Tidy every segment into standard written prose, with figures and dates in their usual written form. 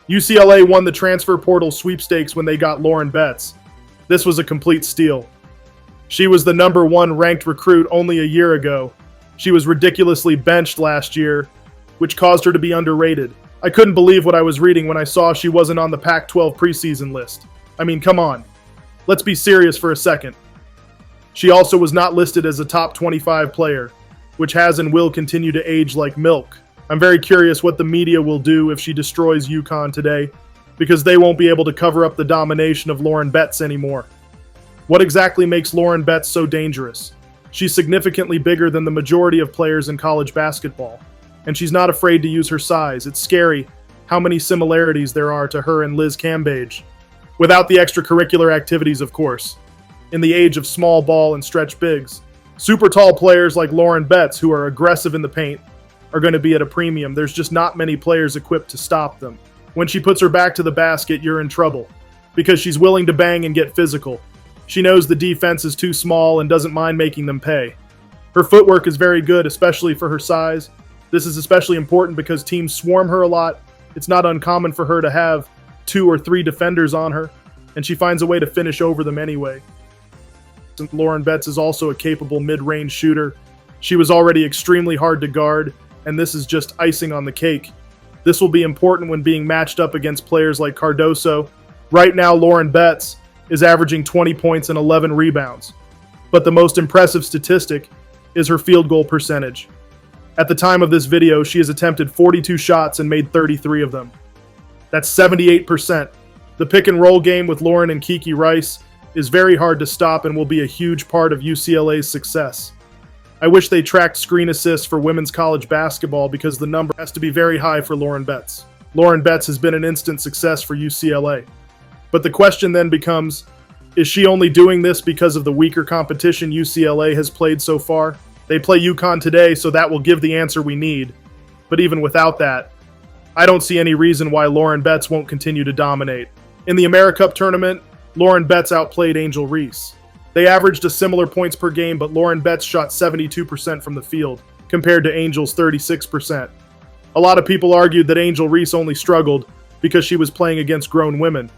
UCLA won the transfer portal sweepstakes when they got Lauren Betts. This was a complete steal. She was the #1 ranked recruit only a year ago. She was ridiculously benched last year, which caused her to be underrated. I couldn't believe what I was reading when I saw she wasn't on the Pac-12 preseason list. I mean, come on. Let's be serious for a second. She also was not listed as a top 25 player, which has and will continue to age like milk. I'm very curious what the media will do if she destroys UConn today, because they won't be able to cover up the domination of Lauren Betts anymore. What exactly makes Lauren Betts so dangerous? She's significantly bigger than the majority of players in college basketball, and she's not afraid to use her size. It's scary how many similarities there are to her and Liz Cambage. Without the extracurricular activities, of course. In the age of small ball and stretch bigs, super tall players like Lauren Betts, who are aggressive in the paint, are going to be at a premium. There's just not many players equipped to stop them. When she puts her back to the basket, you're in trouble, because she's willing to bang and get physical. She knows the defense is too small and doesn't mind making them pay. Her footwork is very good, especially for her size. This is especially important because teams swarm her a lot. It's not uncommon for her to have 2 or 3 defenders on her, and she finds a way to finish over them anyway. Lauren Betts is also a capable mid-range shooter. She was already extremely hard to guard, and this is just icing on the cake. This will be important when being matched up against players like Cardoso. Right now, Lauren Betts is averaging 20 points and 11 rebounds. But the most impressive statistic is her field goal percentage. At the time of this video, she has attempted 42 shots and made 33 of them. That's 78%. The pick and roll game with Lauren and Kiki Rice is very hard to stop and will be a huge part of UCLA's success. I wish they tracked screen assists for women's college basketball because the number has to be very high for Lauren Betts. Lauren Betts has been an instant success for UCLA. But the question then becomes, is she only doing this because of the weaker competition UCLA has played so far? They play UConn today, so that will give the answer we need. But even without that, I don't see any reason why Lauren Betts won't continue to dominate. In the AmeriCup tournament, Lauren Betts outplayed Angel Reese. They averaged a similar points per game, but Lauren Betts shot 72% from the field, compared to Angel's 36%. A lot of people argued that Angel Reese only struggled because she was playing against grown women.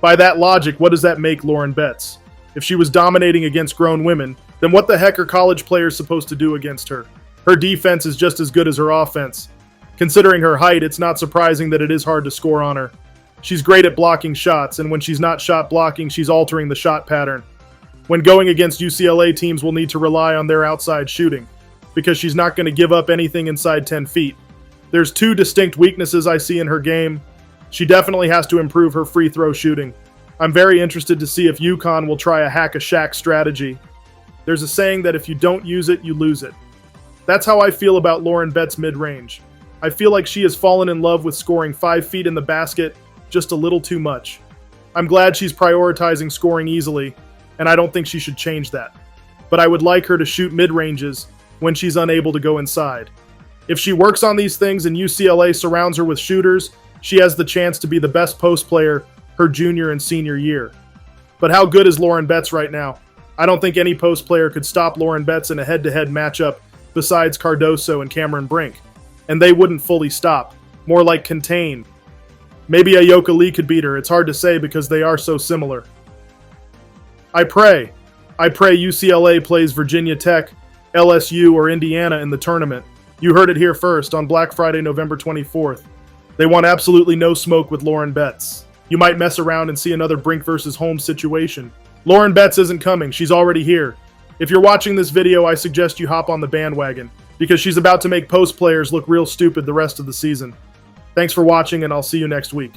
By that logic, what does that make Lauren Betts? If she was dominating against grown women, then what the heck are college players supposed to do against her? Her defense is just as good as her offense. Considering her height, it's not surprising that it is hard to score on her. She's great at blocking shots, and when she's not shot blocking, she's altering the shot pattern. When going against UCLA, teams will need to rely on their outside shooting, because she's not going to give up anything inside 10 feet. There's 2 distinct weaknesses I see in her game. She definitely has to improve her free throw shooting. I'm very interested to see if UConn will try a hack-a-Shaq strategy. There's a saying that if you don't use it, you lose it. That's how I feel about Lauren Betts mid-range. I feel like she has fallen in love with scoring 5 feet in the basket just a little too much. I'm glad she's prioritizing scoring easily, and I don't think she should change that. But I would like her to shoot mid-ranges when she's unable to go inside. If she works on these things and UCLA surrounds her with shooters, she has the chance to be the best post player her junior and senior year. But how good is Lauren Betts right now? I don't think any post player could stop Lauren Betts in a head-to-head matchup besides Cardoso and Cameron Brink. And they wouldn't fully stop, more like contain. Maybe Ayoka Lee could beat her, it's hard to say because they are so similar. I pray UCLA plays Virginia Tech, LSU, or Indiana in the tournament. You heard it here first on Black Friday, November 24th. They want absolutely no smoke with Lauren Betts. You might mess around and see another Brink versus Holmes situation. Lauren Betts isn't coming, she's already here. If you're watching this video, I suggest you hop on the bandwagon, because she's about to make post players look real stupid the rest of the season. Thanks for watching, and I'll see you next week.